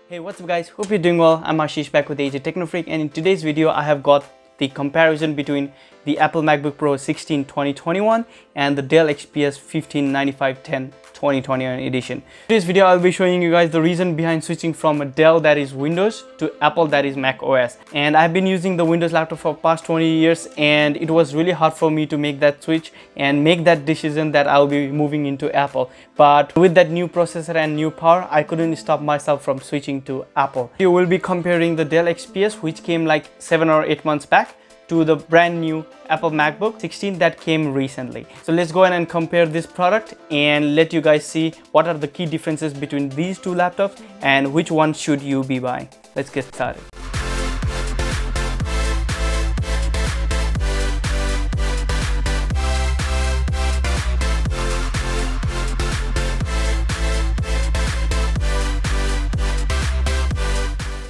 Hey, what's up guys, hope you're doing well. I'm Ashish back with AJ Techno Freak, and in today's video I have got the comparison between the Apple MacBook Pro 16 2021 and the Dell XPS 15 9510 2021 edition. In today's video I'll be showing you guys the reason behind switching from a Dell that is Windows to Apple that is Mac OS. And I've been using the Windows laptop for past 20 years and it was really hard for me to make that switch and make that decision that I'll be moving into Apple. But with that new processor and new power, I couldn't stop myself from switching to Apple. You will be comparing the Dell XPS, which came like 7 or 8 months back, to the brand new Apple MacBook 16 that came recently. So let's go ahead and compare this product and let you guys see what are the key differences between these two laptops and which one should you be buying. Let's get started.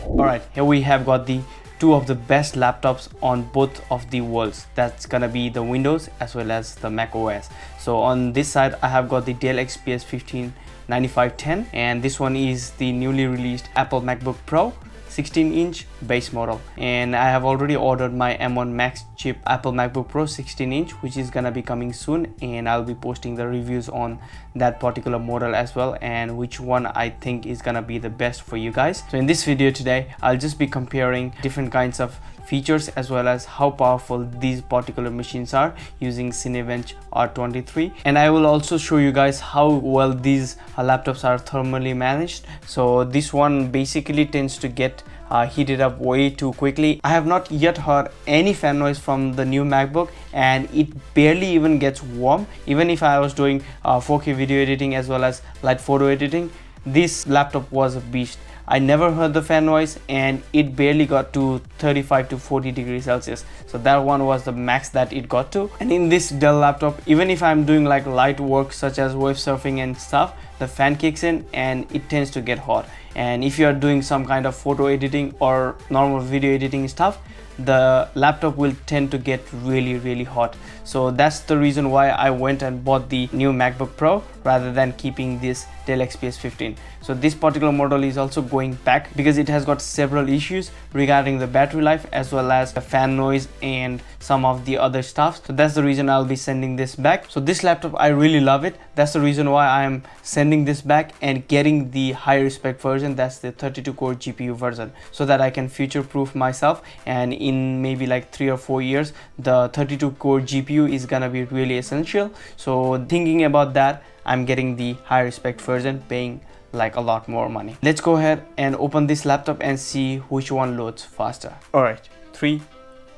Alright, here we have got the two of the best laptops on both of the worlds. That's gonna be the Windows as well as the Mac OS. So on this side I have got the Dell XPS 15 9510, and this one is the newly released Apple MacBook Pro 16-inch base model, and I have already ordered my M1 Max chip Apple MacBook Pro 16-inch, which is gonna be coming soon, and I'll be posting the reviews on that particular model as well and which one I think is gonna be the best for you guys. So in this video today I'll just be comparing different kinds of features as well as how powerful these particular machines are using Cinebench R23, and I will also show you guys how well these laptops are thermally managed. So this one basically tends to get heated up way too quickly. I have not yet heard any fan noise from the new MacBook, and it barely even gets warm. Even if I was doing 4K video editing as well as light photo editing, this laptop was a beast. I never heard the fan noise and it barely got to 35 to 40 degrees Celsius. So that one was the max that it got to. And in this Dell laptop, even if I'm doing like light work such as web surfing and stuff, the fan kicks in and it tends to get hot. And if you are doing some kind of photo editing or normal video editing stuff, the laptop will tend to get really hot. So that's the reason why I went and bought the new MacBook Pro rather than keeping this Dell XPS 15. So this particular model is also going back because it has got several issues regarding the battery life as well as the fan noise and some of the other stuff. So that's the reason I'll be sending this back. So this laptop, I really love it. That's the reason why I'm sending this back and getting the higher spec version. That's the 32 core GPU version, so that I can future proof myself, and in maybe like 3 or 4 years the 32 core GPU is gonna be really essential. So thinking about that, I'm getting the higher spec version, paying like a lot more money. Let's go ahead and open this laptop and see which one loads faster. All right, 3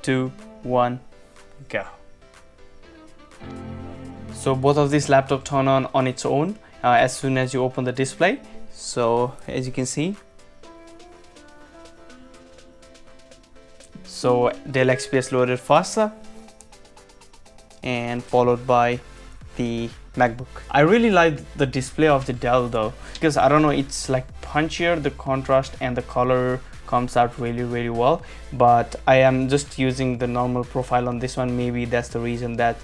2 1 go. So both of these laptops turn on its own as soon as you open the display. So as you can see, so Dell XPS loaded faster and followed by the MacBook. I really like the display of the Dell though, because I don't know, it's like punchier, the contrast and the color comes out really well, but I am just using the normal profile on this one. Maybe that's the reason that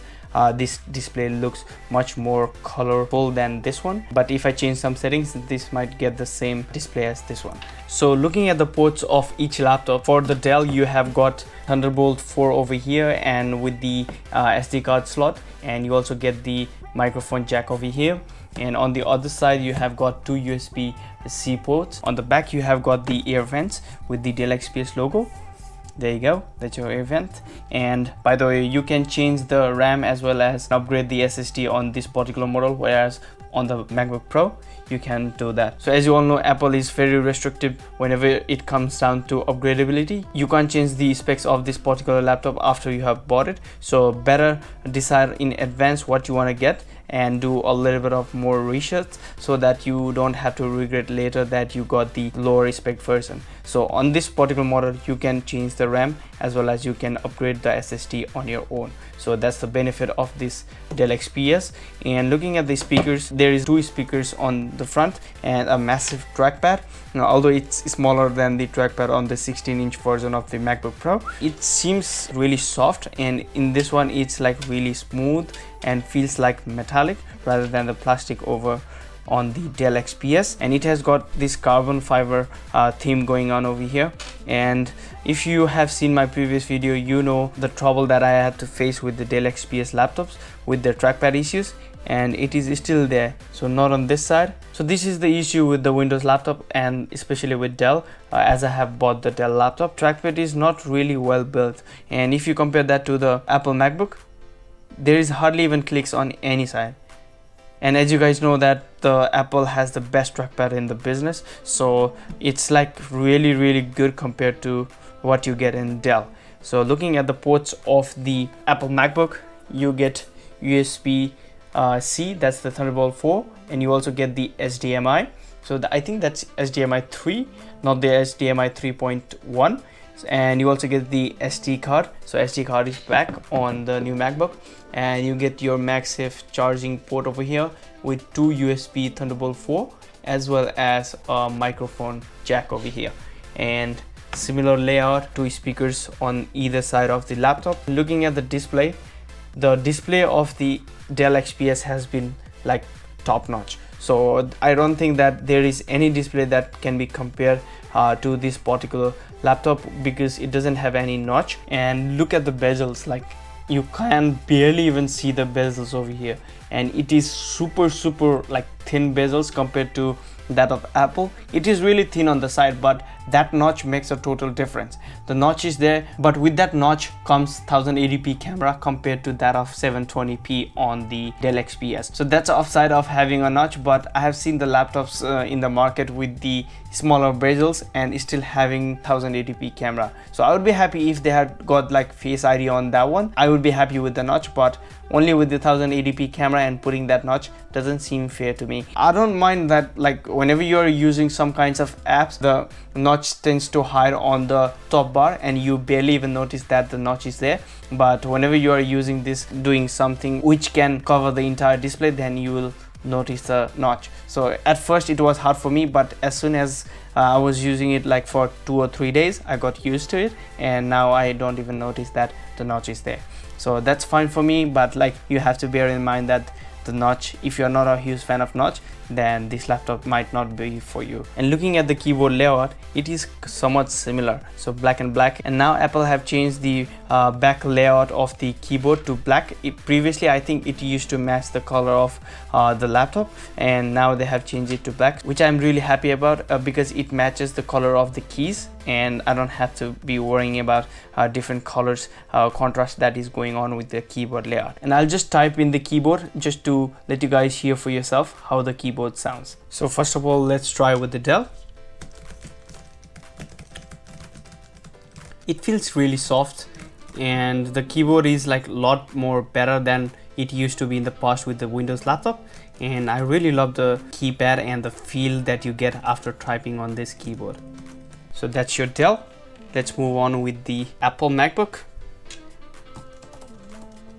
this display looks much more colorful than this one, but if I change some settings, this might get the same display as this one. So looking at the ports of each laptop, for the Dell you have got Thunderbolt 4 over here and with the SD card slot, and you also get the microphone jack over here, and on the other side you have got two USB-C ports. On the back you have got the air vents with the Dell XPS logo. There you go, that's your air vent. And by the way, you can change the RAM as well as upgrade the SSD on this particular model, whereas on the MacBook Pro you can do that. So as you all know, Apple is very restrictive whenever it comes down to upgradability. You can't change the specs of this particular laptop after you have bought it, so better decide in advance what you want to get and do a little bit of more research so that you don't have to regret later that you got the lower spec version. So on this particular model you can change the RAM as well as you can upgrade the SSD on your own. So that's the benefit of this Dell XPS. And looking at the speakers, there is 2 speakers on the front and a massive trackpad. Now, although it's smaller than the trackpad on the 16-inch version of the MacBook Pro, it seems really soft, and in this one it's like really smooth and feels like metallic rather than the plastic over on the Dell XPS, and it has got this carbon fiber theme going on over here. And if you have seen my previous video, you know the trouble that I had to face with the Dell XPS laptops with their trackpad issues, and it is still there. So not on this side. So this is the issue with the Windows laptop, and especially with Dell, as I have bought the Dell laptop. Trackpad is not really well built, and if you compare that to the Apple MacBook, there is hardly even clicks on any side. And as you guys know that the Apple has the best trackpad in the business, so it's like really good compared to what you get in Dell. So looking at the ports of the Apple MacBook, you get USB C, that's the Thunderbolt 4, and you also get the HDMI. So I think that's HDMI 3, not the HDMI 3.1. And you also get the SD card. So SD card is back on the new MacBook, and you get your MagSafe charging port over here with 2 USB Thunderbolt 4 as well as a microphone jack over here, and similar layout, 2 speakers on either side of the laptop. Looking at the display of the Dell XPS has been like top notch. So I don't think that there is any display that can be compared to this particular laptop, because it doesn't have any notch. And look at the bezels, like you can barely even see the bezels over here, and it is super like thin bezels compared to that of Apple. It is really thin on the side, but that notch makes a total difference. The notch is there, but with that notch comes 1080p camera compared to that of 720p on the Dell XPS. So that's the upside of having a notch, but I have seen the laptops in the market with the smaller bezels and still having 1080p camera. So I would be happy if they had got like Face ID on that one. I would be happy with the notch, but only with the 1080p camera and putting that notch doesn't seem fair to me. I don't mind that, like whenever you're using some kinds of apps, the notch tends to hide on the top bar and you barely even notice that the notch is there. But whenever you are using this, doing something which can cover the entire display, then you will notice the notch. So at first it was hard for me, but as soon as I was using it like for 2 or 3 days, I got used to it, and now I don't even notice that the notch is there. So that's fine for me, but like you have to bear in mind that the notch, if you're not a huge fan of notch, then this laptop might not be for you. And looking at the keyboard layout, it is somewhat similar, so black and black. And now Apple have changed the back layout of the keyboard to black. Previously I think it used to match the color of the laptop, and now they have changed it to black, which I'm really happy about, because it matches the color of the keys, and I don't have to be worrying about different colors contrast that is going on with the keyboard layout. And I'll just type in the keyboard just to let you guys hear for yourself how the keyboard sounds. So first of all, let's try with the Dell. It feels really soft, and the keyboard is like a lot more better than it used to be in the past with the Windows laptop. And I really love the keypad and the feel that you get after typing on this keyboard. So that's your Dell. Let's move on with the Apple MacBook.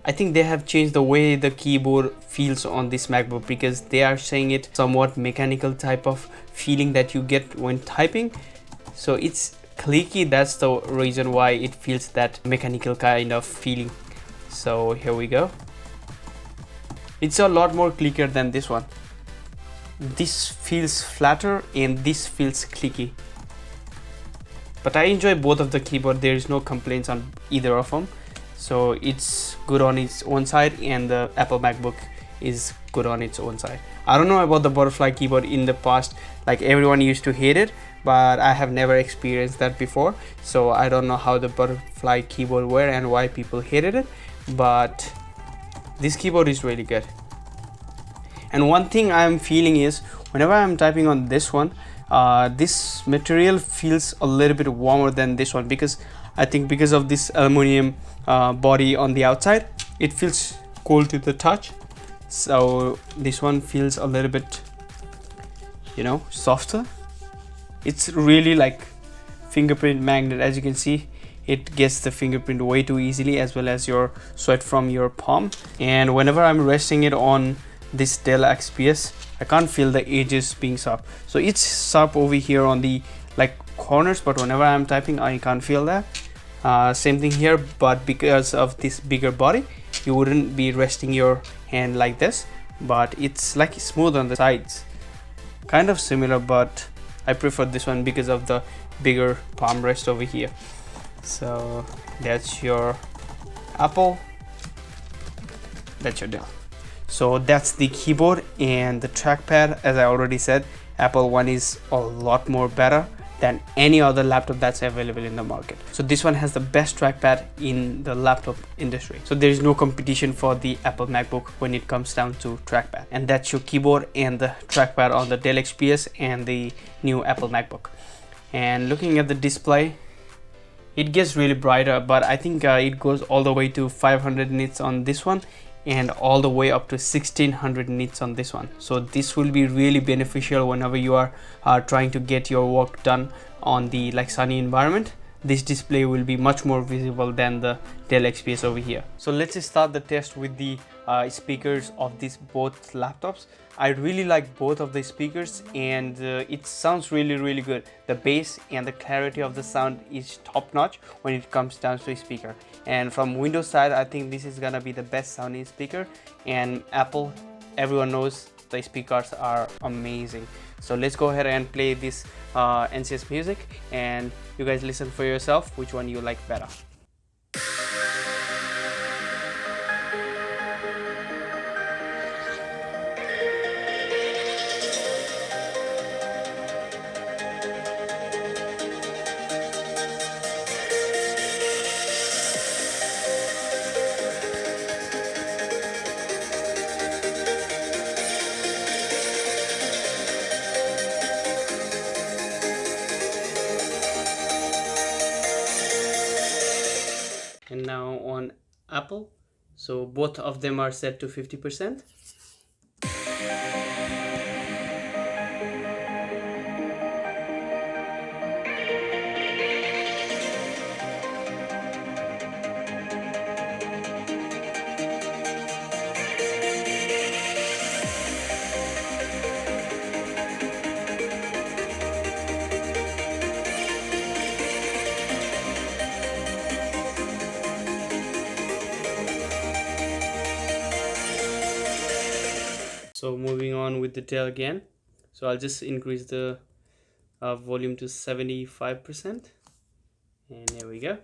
I think they have changed the way the keyboard feels on this MacBook, because they are saying it somewhat mechanical type of feeling that you get when typing. So it's clicky, that's the reason why it feels that mechanical kind of feeling. So here we go. It's a lot more clicker than this one. This feels flatter and this feels clicky. But I enjoy both of the keyboard. There is no complaints on either of them. So it's good on its own side, and the Apple MacBook is good on its own side. I don't know about the butterfly keyboard in the past, like everyone used to hate it, but I have never experienced that before. So I don't know how the butterfly keyboard were and why people hated it, but this keyboard is really good. And one thing I'm feeling is whenever I'm typing on this one, this material feels a little bit warmer than this one, because I think because of this aluminum body on the outside, it feels cold to the touch. So this one feels a little bit, you know, softer. It's really like fingerprint magnet. As you can see, it gets the fingerprint way too easily, as well as your sweat from your palm. And whenever I'm resting it on this Dell XPS, I can't feel the edges being sharp. So it's sharp over here on the like corners, but whenever I'm typing, I can't feel that. Same thing here, but because of this bigger body, you wouldn't be resting your hand like this, but it's like smooth on the sides. kind of similar, but I prefer this one because of the bigger palm rest over here. So that's your Apple, that's your Dell. So that's the keyboard and the trackpad. As I already said, Apple one is a lot more better than any other laptop that's available in the market. So this one has the best trackpad in the laptop industry. So there is no competition for the Apple MacBook when it comes down to trackpad. And that's your keyboard and the trackpad on the Dell XPS and the new Apple MacBook. And looking at the display, it gets really brighter, but I think it goes all the way to 500 nits on this one and all the way up to 1600 nits on this one. So this will be really beneficial whenever you are trying to get your work done on the sunny environment. This display will be much more visible than the Dell XPS over here. So let's start the test with the speakers of these both laptops. I really like both of the speakers, and it sounds really good. The bass and the clarity of the sound is top notch when it comes down to a speaker. And from Windows side, I think this is gonna be the best sounding speaker. And Apple, everyone knows the speakers are amazing. So let's go ahead and play this NCS music, and you guys listen for yourself which one you like better. And now on Apple, so both of them are set to 50%. So moving on with the Dell again, so I'll just increase the volume to 75%, and there we go.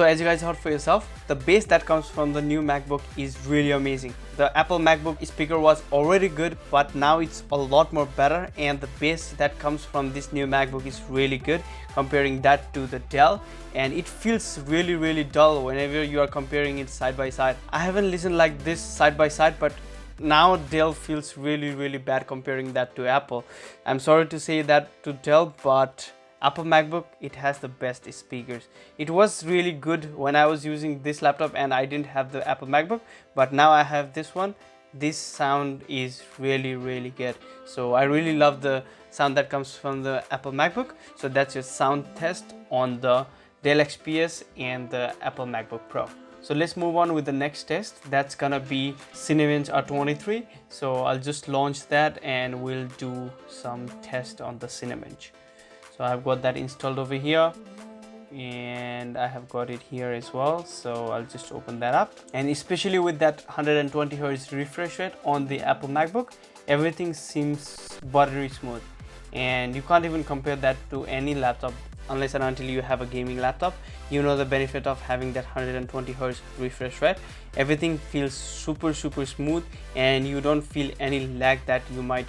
So as you guys heard for yourself, the bass that comes from the new MacBook is really amazing. The Apple MacBook speaker was already good, but now it's a lot more better, and the bass that comes from this new MacBook is really good comparing that to the Dell, and it feels really dull whenever you are comparing it side by side. I haven't listened like this side by side, but now Dell feels really bad comparing that to Apple. I'm sorry to say that to Dell, but Apple MacBook, it has the best speakers. It was really good when I was using this laptop and I didn't have the Apple MacBook, but now I have this one. This sound is really good. So I really love the sound that comes from the Apple MacBook. So that's your sound test on the Dell XPS and the Apple MacBook Pro. So let's move on with the next test. That's gonna be Cinebench R23. So I'll just launch that and we'll do some test on the Cinebench. So I've got that installed over here, and I have got it here as well. So I'll just open that up, and especially with that 120 Hz refresh rate on the Apple MacBook, everything seems buttery smooth, and you can't even compare that to any laptop unless and until you have a gaming laptop. You know the benefit of having that 120 Hz refresh rate. Everything feels super smooth, and you don't feel any lag that you might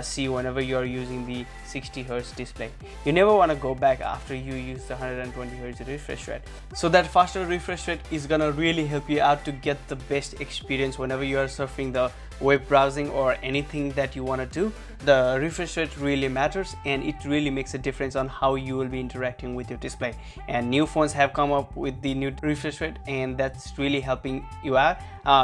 see whenever you're using the 60 Hz display. You never want to go back after you use the 120 Hz refresh rate. So that faster refresh rate is gonna really help you out to get the best experience whenever you are surfing the web browsing or anything that you want to do. The refresh rate really matters, and it really makes a difference on how you will be interacting with your display. And new phones have come up with the new refresh rate, and that's really helping you out.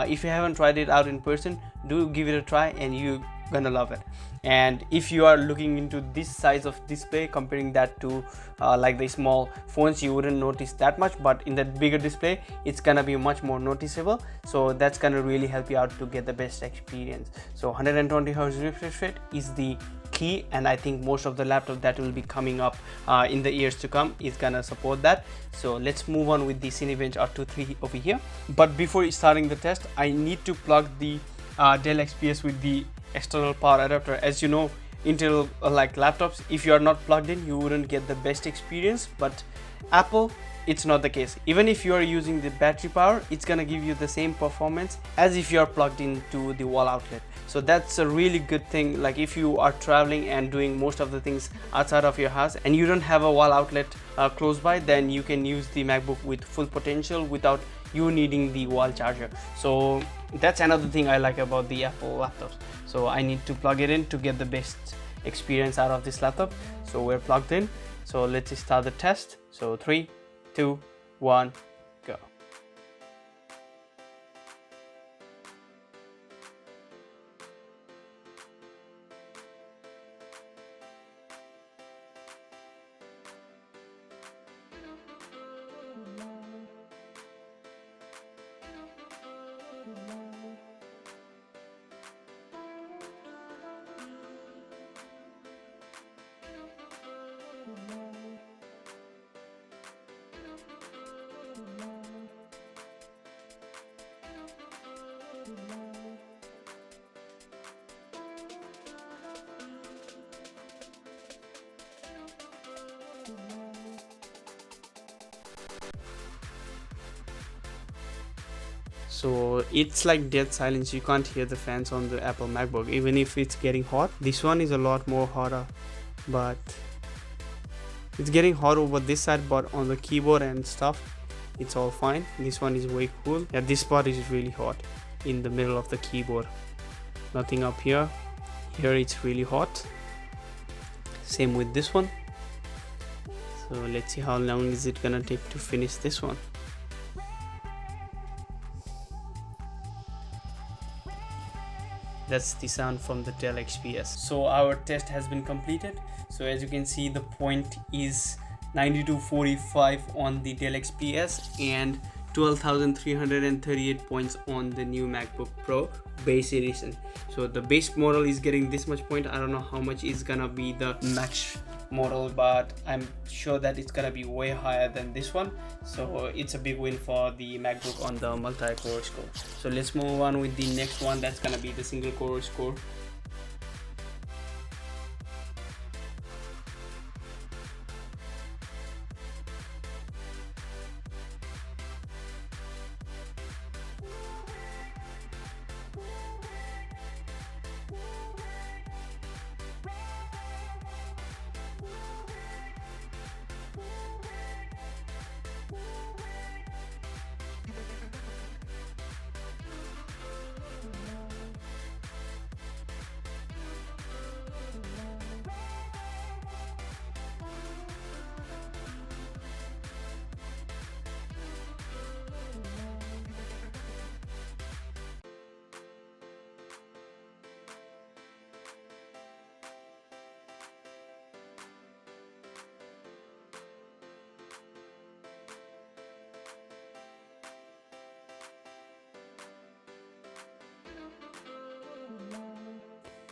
If you haven't tried it out in person, do give it a try and you're gonna love it. And if you are looking into this size of display, comparing that to like the small phones, you wouldn't notice that much, but in that bigger display it's gonna be much more noticeable. So that's gonna really help you out to get the best experience. So 120 Hz refresh rate is the key, and I think most of the laptop that will be coming up in the years to come is gonna support that. So let's move on with the Cinebench R23 over here. But before starting the test, I need to plug the Dell XPS with the external power adapter. As you know, Intel like laptops, if you are not plugged in, you wouldn't get the best experience, but Apple, it's not the case. Even if you are using the battery power, it's gonna give you the same performance as if you are plugged into the wall outlet. So that's a really good thing. Like if you are traveling and doing most of the things outside of your house and you don't have a wall outlet close by, then you can use the MacBook with full potential without you needing the wall charger. So that's another thing I like about the Apple laptops. So I need to plug it in to get the best experience out of this laptop. So we're plugged in. So let's start the test. So 3, 2, 1, go. So it's like dead silence. You can't hear the fans on the Apple MacBook even if it's getting hot. This one is a lot more hotter, but it's getting hot over this side, but on the keyboard and stuff it's all fine. This one is way cool. Yeah, this part is really hot in the middle of the keyboard. Nothing up here. Here it's really hot. Same with this one. So let's see how long is it gonna take to finish this one. That's the sound from the Dell XPS. So our test has been completed. So as you can see, the point is 9245 on the Dell XPS and 12,338 points on the new MacBook Pro base edition. So the base model is getting this much point. I don't know how much is gonna be the max model, but I'm sure that it's gonna be way higher than this one. So it's a big win for the MacBook on the multi-core score. So let's move on with the next one. That's gonna be the single core score.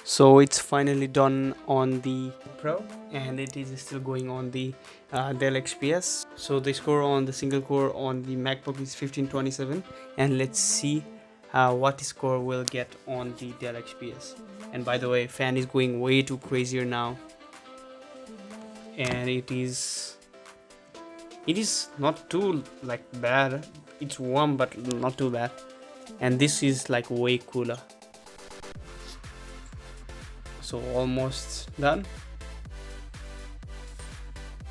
So it's finally done on the Pro, and it is still going on the Dell XPS. So the score on the single core on the MacBook is 1527, and let's see what score we'll get on the Dell XPS. And by the way, fan is going way too crazier now, and it is not too like bad. It's warm but not too bad, and this is like way cooler. So almost done.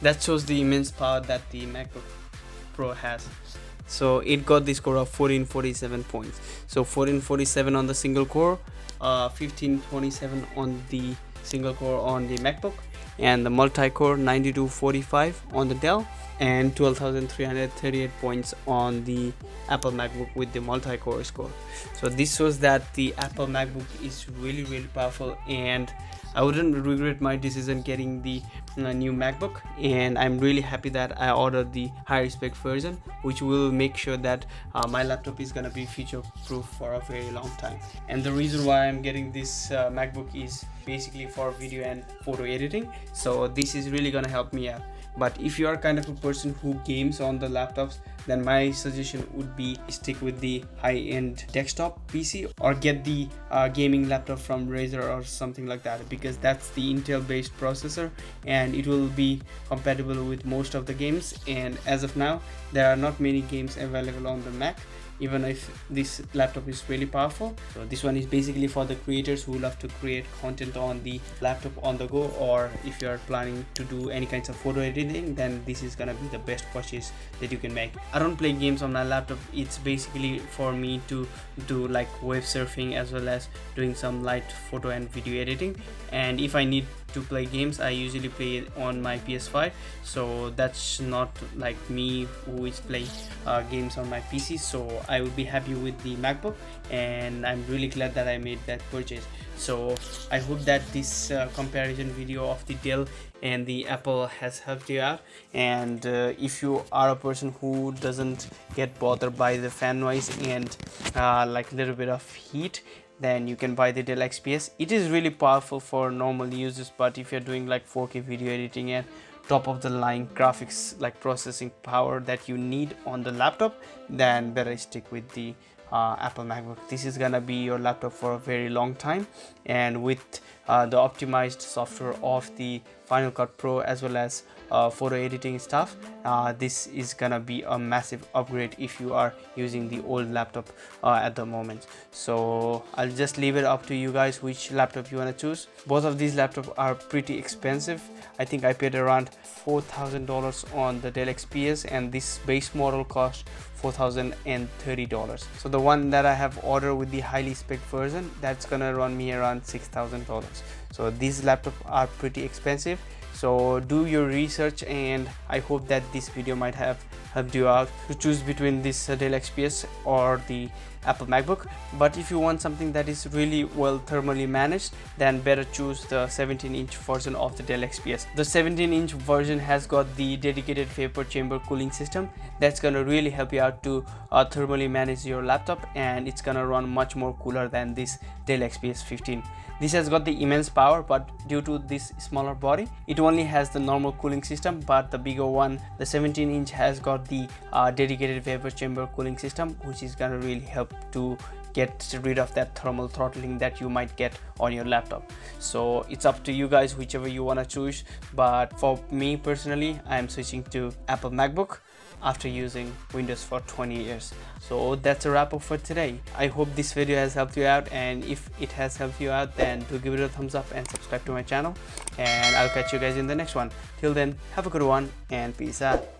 That shows the immense power that the MacBook Pro has. So it got the score of 1447 points. So 1447 on the single core, 1527 on the single core on the MacBook, and the multi-core 9245 on the Dell, and 12,338 points on the Apple MacBook with the multi-core score. So this shows that the Apple MacBook is really powerful, and I wouldn't regret my decision getting the new MacBook, and I'm really happy that I ordered the higher spec version, which will make sure that my laptop is gonna be future proof for a very long time. And the reason why I'm getting this MacBook is basically for video and photo editing, so this is really gonna help me out. But if you are kind of a person who games on the laptops, then my suggestion would be stick with the high-end desktop PC, or get the gaming laptop from Razer or something like that, because that's the Intel based processor and it will be compatible with most of the games. And as of now, there are not many games available on the Mac, even if this laptop is really powerful. So this one is basically for the creators who love to create content on the laptop on the go, or if you are planning to do any kinds of photo editing, then this is gonna be the best purchase that you can make. I don't play games on my laptop. It's basically for me to do like web surfing as well as doing some light photo and video editing, and if I need to play games, I usually play it on my PS5. So that's not like me who is playing games on my PC. So I would be happy with the MacBook, and I'm really glad that I made that purchase. So I hope that this comparison video of the Dell and the Apple has helped you out. And if you are a person who doesn't get bothered by the fan noise and like a little bit of heat, then you can buy the Dell XPS. It is really powerful for normal users, but if you're doing like 4K video editing and top of the line graphics like processing power that you need on the laptop, then better stick with the Apple MacBook. This is gonna be your laptop for a very long time, and with the optimized software of the Final Cut Pro as well as photo editing stuff, this is gonna be a massive upgrade if you are using the old laptop at the moment. So I'll just leave it up to you guys which laptop you want to choose. Both of these laptops are pretty expensive. I think I paid around $4,000 on the Dell XPS, and this base model cost $4,030. So the one that I have ordered with the highly spec version, that's gonna run me around $6,000. So these laptops are pretty expensive. So do your research, and I hope that this video might have helped you out to choose between this Dell XPS or the Apple MacBook. But if you want something that is really well thermally managed, then better choose the 17-inch version of the Dell XPS. The 17-inch version has got the dedicated vapor chamber cooling system that's gonna really help you out to thermally manage your laptop, and it's gonna run much more cooler than this Dell XPS 15. This has got the immense power, but due to this smaller body, it only has the normal cooling system. But the bigger one, the 17-inch, has got the dedicated vapor chamber cooling system, which is gonna really help to get rid of that thermal throttling that you might get on your laptop. So it's up to you guys, whichever you want to choose. But for me personally, I'm switching to Apple MacBook after using Windows for 20 years. So that's a wrap up for today. I hope this video has helped you out, and if it has helped you out, then do give it a thumbs up and subscribe to my channel, and I'll catch you guys in the next one. Till then, have a good one and peace out.